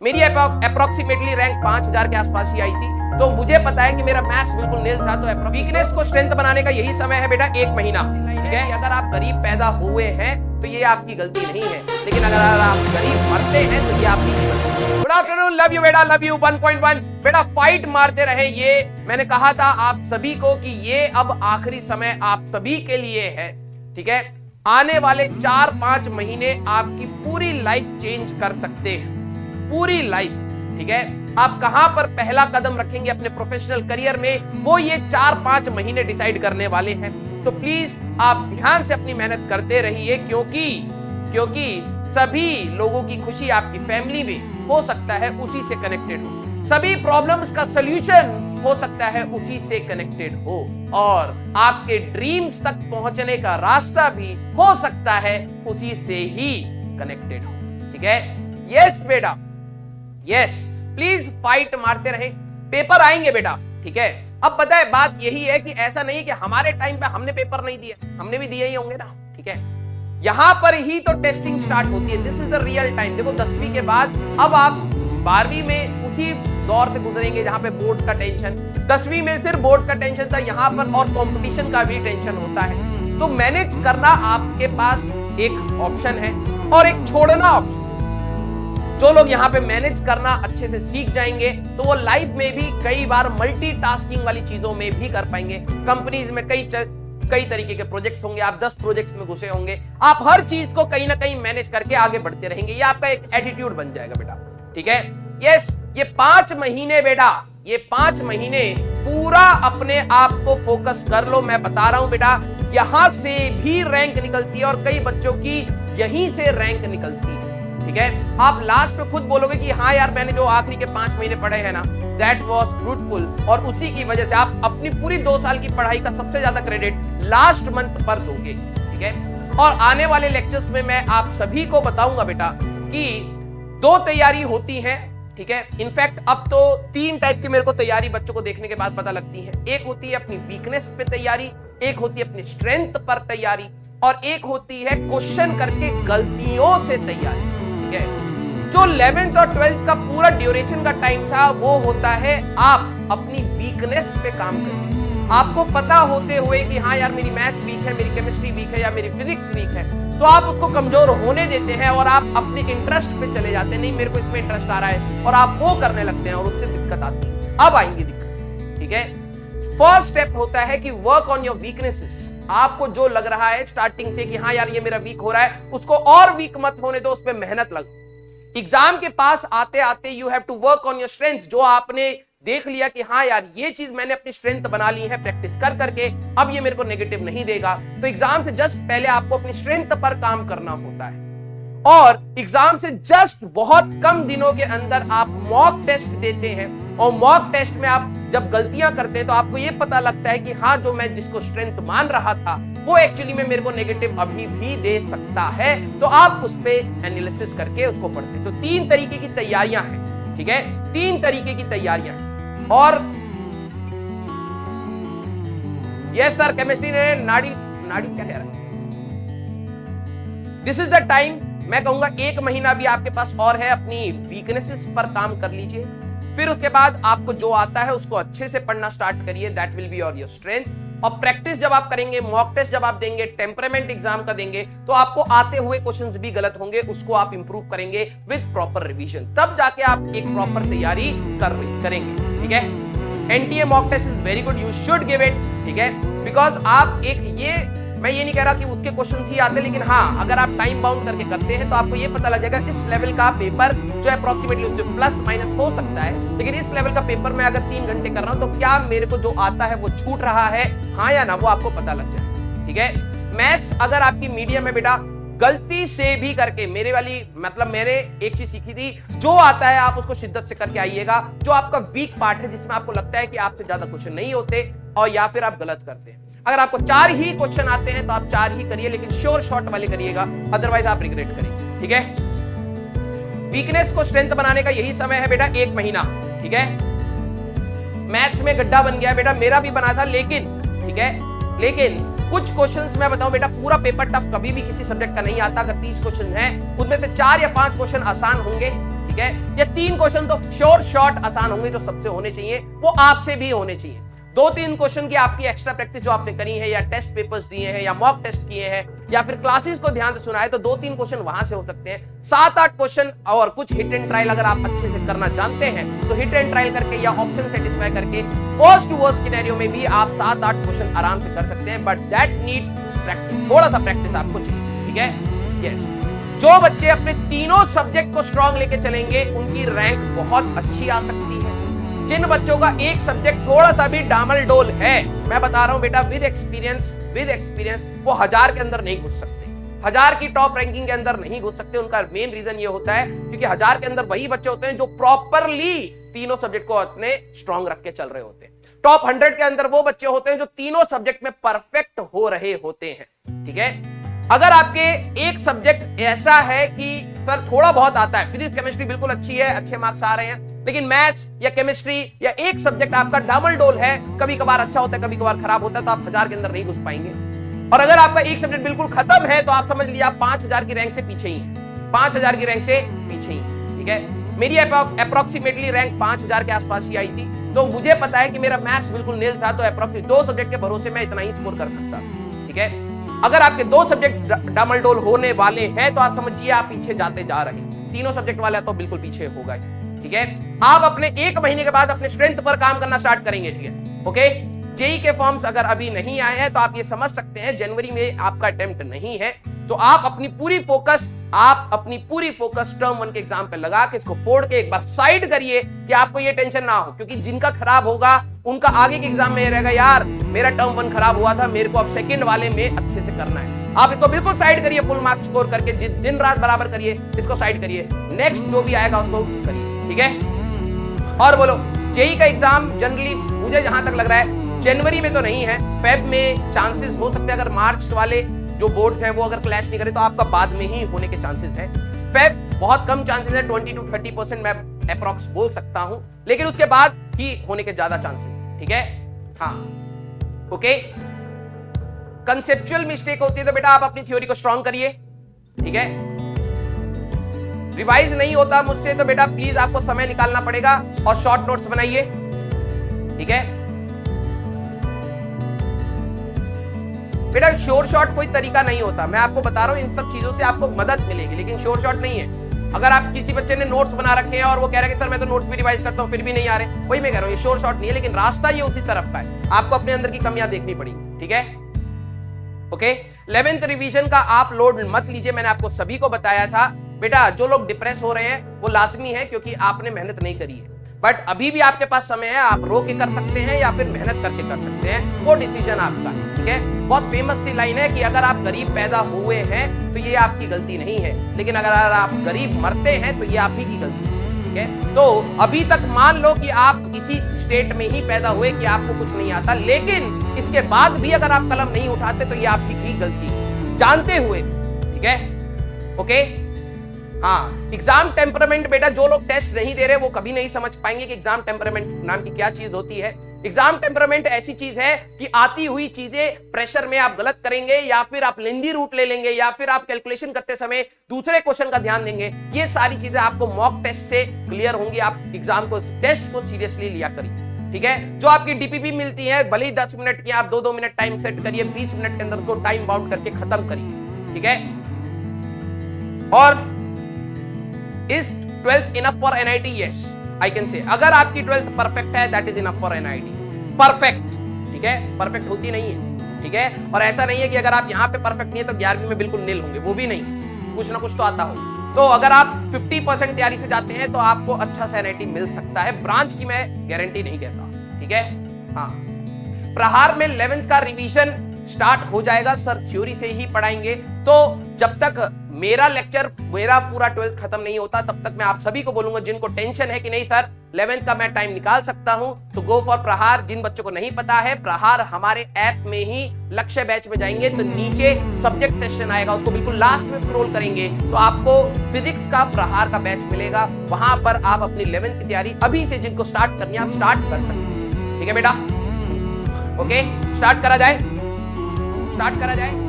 मेरी approximately rank 5000 के आसपास ही आई थी, तो मुझे पता है कि मेरा मैथ्स बिल्कुल नील था। तो वीकनेस को स्ट्रेंथ बनाने का यही समय है बेटा, 1 महीना। ठीक है, अगर आप गरीब पैदा हुए हैं तो ये आपकी गलती नहीं है, लेकिन अगर आप गरीब मरते हैं तो ये आपकी गलती है। गुड आफ्टरनून, लव यू बेटा, लव यू 1.1 बेटा। फाइट मारते रहे, ये मैंने कहा था आप सभी को कि ये अब आखिरी समय आप सभी के लिए है। ठीक है, आने वाले 4-5 महीने आपकी पूरी लाइफ चेंज कर सकते हैं, पूरी लाइफ। ठीक है, आप कहां पर पहला कदम रखेंगे अपने प्रोफेशनल करियर में, वो ये 4-5 महीने डिसाइड करने वाले हैं। तो प्लीज आप ध्यान से अपनी मेहनत करते रहिए, क्योंकि सभी लोगों की खुशी आपकी फैमिली में हो सकता है उसी से कनेक्टेड हो, सभी प्रॉब्लम्स का सॉल्यूशन हो सकता है उसी से कनेक्टेड हो, और आपके ड्रीम्स तक पहुंचने का रास्ता भी हो सकता है उसी से ही कनेक्टेड हो। ठीक है, यस बेटा, यस, प्लीज फाइट मारते रहे, पेपर आएंगे बेटा। ठीक है, अब पता है बात यही है कि ऐसा नहीं कि हमारे टाइम पे हमने पेपर नहीं दिए, हमने भी दिए ही होंगे ना। ठीक है, यहां पर ही तो टेस्टिंग स्टार्ट होती है, this is the real time. देखो 10वीं के बाद अब आप 12वीं में उसी दौर से गुजरेंगे जहां पे बोर्ड्स का टेंशन, 10वीं में सिर्फ बोर्ड्स का टेंशन था, यहां पर और कंपटीशन का भी टेंशन होता है। तो मैनेज करना आपके पास एक ऑप्शन है और एक छोड़ना ऑप्शन। जो लोग यहाँ पे मैनेज करना अच्छे से सीख जाएंगे तो वो लाइफ में भी कई बार मल्टीटास्किंग वाली चीजों में भी कर पाएंगे। कंपनीज में कई तरीके के प्रोजेक्ट्स होंगे, आप 10 प्रोजेक्ट्स में घुसे होंगे, आप हर चीज को कहीं ना कहीं मैनेज करके आगे बढ़ते रहेंगे, ये आपका एक एटीट्यूड बन जाएगा बेटा। ठीक है, यस, ये 5 महीने बेटा, ये 5 महीने पूरा अपने आप को फोकस कर लो। मैं बता रहा हूं बेटा, यहां से भी रैंक निकलती है और कई बच्चों की यहीं से रैंक निकलती है। ठीक है, आप लास्ट में खुद बोलोगे कि हाँ यार मैंने जो आखिरी के 5 महीने पढ़े हैं ना, दैट वाज फ्रूटफुल, और उसी की वजह से आप अपनी पूरी 2 साल की पढ़ाई का सबसे ज्यादा क्रेडिट लास्ट मंथ पर दोगे। ठीक है, और आने वाले लेक्चर्स में मैं आप सभी को बताऊंगा बेटा कि 2 तैयारी होती है। ठीक है, इनफैक्ट अब तो 3 टाइप की मेरे को तैयारी बच्चों को देखने के बाद पता लगती है। एक होती है अपनी वीकनेस पे तैयारी, एक होती है अपनी स्ट्रेंथ पर तैयारी, और एक होती है क्वेश्चन करके गलतियों से तैयारी। ठीक है, जो 11th और 12th का पूरा ड्यूरेशन का टाइम था वो होता है आप अपनी वीकनेस पे काम करें। आपको पता होते हुए कि हाँ यार मेरी मैथ्स वीक है, मेरी केमिस्ट्री वीक है या मेरी फिजिक्स वीक है, तो आप उसको कमजोर होने देते हैं और आप अपने इंटरेस्ट पे चले जाते हैं। नहीं, मेरे को इसमें इंटरेस्ट आ रहा है, और आप वो करने लगते हैं और उससे दिक्कत आती है। अब आएंगी दिक्कत। ठीक है, फर्स्ट स्टेप होता है कि वर्क ऑन योर वीकनेसेस। आपको जो लग रहा है स्टार्टिंग से कि हाँ यार ये मेरा वीक हो रहा है, उसको और वीक मत होने दो, उस पर मेहनत लगो। एग्जाम के पास आते आते you have to work on your strength. जो आपने देख लिया कि हाँ यार ये चीज मैंने अपनी स्ट्रेंथ बना ली है प्रैक्टिस कर करके, अब ये मेरे को नेगेटिव नहीं देगा, तो एग्जाम से जस्ट पहले आपको अपनी स्ट्रेंथ पर काम करना होता है। और एग्जाम से जस्ट बहुत कम दिनों के अंदर आप मॉक टेस्ट देते हैं, और मॉक टेस्ट में आप जब गलतियां करते हैं तो आपको यह पता लगता है कि हाँ जो मैं जिसको स्ट्रेंथ मान रहा था वो एक्चुअली में मेरे को नेगेटिव अभी भी दे सकता है, तो आप उस पे एनालिसिस करके उसको पढ़ते हैं। तो 3 तरीके की तैयारियां हैं। ठीक है, 3 तरीके की तैयारियां हैं। और यस सर, केमिस्ट्री ने नाड़ी क्या कह रहा है, दिस इज द टाइम। मैं कहूंगा 1 महीना भी आपके पास और है, अपनी वीकनेसेस पर काम कर लीजिए। फिर उसके बाद आपको जो आता है उसको अच्छे से पढ़ना स्टार्ट करिए, that will be your strength. और प्रैक्टिस जब आप करेंगे, मॉक टेस्ट जब आप देंगे, टेम्परामेंट एग्जाम का देंगे, तो आपको आते हुए क्वेश्चंस भी गलत होंगे, उसको आप इंप्रूव करेंगे विद प्रॉपर रिवीजन, तब जाके आप एक प्रॉपर तैयारी करेंगे। ठीक है, NTA mock test is very good, you should give it. ठीक है, बिकॉज आप मैं ये नहीं कह रहा कि उसके क्वेश्चंस ही आते, लेकिन हाँ अगर आप टाइम बाउंड करके करते हैं तो आपको ये पता लग जाएगा इस लेवल का पेपर जो अप्रोक्सीमेटली उससे प्लस माइनस हो सकता है, लेकिन इस लेवल का पेपर मैं अगर 3 घंटे कर रहा हूं तो क्या मेरे को जो आता है वो छूट रहा है, हाँ या ना, वो आपको पता लग जाए। ठीक है, मैथ्स अगर आपकी मीडियम है बेटा, गलती से भी करके मैंने एक चीज सीखी थी, जो आता है आप उसको शिद्दत से करके आइएगा। जो आपका वीक पार्ट है, जिसमें आपको लगता है कि आपसे ज्यादा क्वेश्चन नहीं होते और या फिर आप गलत करते हैं, अगर आपको 4 ही क्वेश्चन आते हैं तो आप 4 ही करिए, लेकिन श्योर शॉट वाले करिएगा, अदरवाइज आप रिग्रेट करेंगे। ठीक है, वीकनेस को स्ट्रेंथ बनाने का यही समय है बेटा, 1 महीना। ठीक है, मैथ्स में गड्ढा बन गया बेटा, मेरा भी बना था, लेकिन ठीक है, लेकिन कुछ क्वेश्चंस मैं बताऊं बेटा, पूरा पेपर टफ कभी भी किसी सब्जेक्ट का नहीं आता। अगर 30 क्वेश्चन हैं, उनमें से 4 या 5 क्वेश्चन आसान होंगे। ठीक ठीक है। ये 3 क्वेश्चन तो श्योर शॉर्ट आसान होंगे जो सबसे होने चाहिए, वो आपसे भी होने चाहिए। 2-3 क्वेश्चन की आपकी एक्स्ट्रा प्रैक्टिस जो आपने करी है, या टेस्ट पेपर्स दिए हैं, या मॉक टेस्ट किए हैं, या फिर क्लासेस को ध्यान से सुना है, तो 2-3 क्वेश्चन वहां से हो सकते हैं। 7-8 क्वेश्चन और कुछ हिट एंड ट्रायल अगर आप अच्छे से करना जानते हैं तो हिट एंड ट्रायल करके या ऑप्शन सेटिस्फाई करके फर्स्ट टू वर्स्ट सिनेरियो में भी आप 7-8 क्वेश्चन आराम से कर सकते हैं। बट दैट नीड प्रैक्टिस, थोड़ा सा प्रैक्टिस आपको चाहिए, ठीक है। यस, जो बच्चे अपने तीनों सब्जेक्ट को स्ट्रांग लेके चलेंगे उनकी रैंक बहुत अच्छी आ सकती है। जिन बच्चों का एक सब्जेक्ट थोड़ा सा भी डामल डोल है, मैं बता रहा हूं बेटा, विद एक्सपीरियंस वो 1000 के अंदर नहीं घुस सकते, 1000 की टॉप रैंकिंग के अंदर नहीं घुस सकते। उनका मेन रीजन ये होता है क्योंकि 1000 के अंदर वही बच्चे होते हैं जो प्रॉपरली तीनों सब्जेक्ट को अपने स्ट्रांग रख के चल रहे होते हैं। टॉप 100 के अंदर वो बच्चे होते हैं जो तीनों सब्जेक्ट में परफेक्ट हो रहे होते हैं, ठीक है। अगर आपके एक सब्जेक्ट ऐसा है कि सर थोड़ा बहुत आता है, फिजिक्स केमिस्ट्री बिल्कुल अच्छी है, अच्छे मार्क्स आ रहे हैं, लेकिन मैथ्स या केमिस्ट्री या एक सब्जेक्ट आपका डबल डोल है, कभी कभार अच्छा होता है कभी कभार खराब होता है, तो आप 1000 के अंदर नहीं घुस पाएंगे। और अगर आपका एक सब्जेक्ट बिल्कुल खत्म है तो आप समझ लीजिए आप 5000 की रैंक से पीछे ही हैं, 5000 की रैंक से पीछे ही, ठीक है। मेरी अप्रोक्सीमेटली रैंक 5000 के आसपास ही आई थी, तो मुझे पता है कि मेरा मैथ्स बिल्कुल नील था, तो अप्रोक्सीमेट 2 सब्जेक्ट के भरोसे में इतना ही स्कोर कर सकता, ठीक है। अगर आपके 2 सब्जेक्ट डबल डोल होने वाले हैं तो आप समझिए आप पीछे जाते जा रहे हैं, 3 सब्जेक्ट वाला तो बिल्कुल पीछे होगा, ठीक है। आप अपने 1 महीने के बाद अपने स्ट्रेंथ पर काम करना स्टार्ट करेंगे, ठीक है, ओके। जेई के फॉर्म्स अगर अभी नहीं आए हैं तो आप ये समझ सकते हैं जनवरी में आपका अटेम्प्ट नहीं है, तो आप अपनी पूरी फोकस टर्म 1 के एग्जाम पे लगा के इसको फोड़ के एक बार साइड करिए कि आपको ये टेंशन ना हो, क्योंकि जिनका खराब होगा उनका आगे के एग्जाम में ये रहेगा, यार मेरा टर्म 1 खराब हुआ था, मेरे को अब सेकंड वाले में अच्छे से करना है। आप इसको बिल्कुल साइड करिए, फुल मार्क्स स्कोर करके दिन रात बराबर करिए, इसको साइड करिए, नेक्स्ट जो भी आएगा उसको करिए, ठीक है। और बोलो, जेई का एग्जाम जनरली मुझे जहां तक लग रहा है जनवरी में तो नहीं है, फेब में चांसेस हो सकते हैं। अगर मार्च वाले जो बोर्ड्स हैं वो अगर क्लैश नहीं करे तो आपका बाद में ही होने के चांसेस हैं। फेब बहुत कम चांसेस है, 20 to 30% मैं अप्रॉक्स बोल सकता हूं, लेकिन उसके बाद ही होने के ज्यादा चांसेस, ठीक है। हाँ, ओके। कंसेप्चुअल मिस्टेक होती है तो बेटा आप अपनी थ्योरी को स्ट्रांग करिए, ठीक है। रिवाइज नहीं होता मुझसे तो बेटा प्लीज आपको समय निकालना पड़ेगा और शॉर्ट नोट्स बनाइए, ठीक है। बेटा श्योर शॉट कोई तरीका नहीं होता, मैं आपको बता रहा हूं, इन सब चीजों से आपको मदद मिलेगी, लेकिन श्योर शॉट नहीं है। अगर आप किसी बच्चे ने नोट्स बना रखे हैं और वो कह रहे हैं कि सर मैं तो नोट्स भी रिवाइज करता हूं फिर भी नहीं आ रहे, वही मैं कह रहा हूं, ये श्योर शॉट नहीं है, लेकिन रास्ता ये उसी तरफ का है। आपको अपने अंदर की कमियां देखनी पड़ेगी, ठीक है, ओके। 11th रिवीजन का आप लोड मत लीजिए, मैंने आपको सभी को बताया था बेटा, जो लोग डिप्रेस हो रहे हैं वो लाजमी है क्योंकि आपने मेहनत नहीं करी है, बट अभी भी आपके पास समय है, आप रो के कर सकते हैं या फिर मेहनत करके कर सकते हैं, वो डिसीजन आपका है, ठीक है। बहुत फेमस सी लाइन है कि अगर आप गरीब पैदा हुए हैं तो ये आपकी गलती नहीं है, लेकिन अगर आप गरीब मरते हैं तो ये आप ही की गलती है, ठीक है। तो अभी तक मान लो कि आप इसी स्टेट में ही पैदा हुए कि आपको कुछ नहीं आता, लेकिन इसके बाद भी अगर आप कलम नहीं उठाते तो ये आपकी ही गलती है, जानते हुए, ठीक है, ओके। हाँ, एग्जाम टेम्परामेंट बेटा, जो लोग टेस्ट नहीं दे रहे वो कभी नहीं समझ पाएंगे कि एग्जाम टेम्परामेंट नाम की क्या चीज होती है। एग्जाम टेम्परामेंट ऐसी चीज है कि आती हुई चीजें प्रेशर में आप गलत करेंगे, या फिर आप लेंदी रूट ले लेंगे, या फिर आप कैलकुलेशन करते समय दूसरे क्वेश्चन का ध्यान देंगे। ये सारी चीजें आपको मॉक टेस्ट से क्लियर होंगी। आप एग्जाम को, टेस्ट को सीरियसली लिया करिए, ठीक है। जो आपकी डीपीपी मिलती है भले ही 10 मिनट की, आप 2-2 मिनट टाइम सेट करिए, 20 मिनट के अंदर उसको टाइम बाउंड करके खत्म करिए, ठीक है। और Is 12th enough for NIT? Yes, I can say. अगर आपकी 12th परफेक्ट है, that is enough for NIT. Perfect, ठीक है, परफेक्ट होती नहीं है, ठीक है। और ऐसा नहीं है कि अगर आप यहाँ पे परफेक्ट नहीं है तो 11वीं में बिल्कुल नील होंगे, वो भी नहीं, कुछ ना कुछ तो आता हो। तो अगर आप 50% तैयारी से जाते हैं तो आपको अच्छा सा NIT मिल सकता है, ब्रांच की मैं गारंटी नहीं कहता, ठीक है। हाँ, प्रहार में 11th का रिवीजन स्टार्ट हो जाएगा, सर थ्योरी से ही पढ़ाएंगे, तो जब तक मेरा लेक्चर, मेरा पूरा 12th खत्म नहीं होता तब तक मैं आप सभी को बोलूंगा, जिनको टेंशन है कि नहीं सर 11th का मैं टाइम निकाल सकता हूं, तो गो फॉर प्रहार। जिन बच्चों को नहीं पता है, प्रहार हमारे ऐप में ही लक्ष्य बैच में जाएंगे तो नीचे सब्जेक्ट सेशन आएगा, उसको बिल्कुल लास्ट में स्क्रॉल करेंगे तो आपको फिजिक्स का प्रहार का बैच मिलेगा। वहां पर आप अपनी 11th की तैयारी अभी से जिनको स्टार्ट करनी है आप स्टार्ट कर सकते हैं, ठीक है बेटा, ओके। स्टार्ट करा जाए, स्टार्ट करा जाए।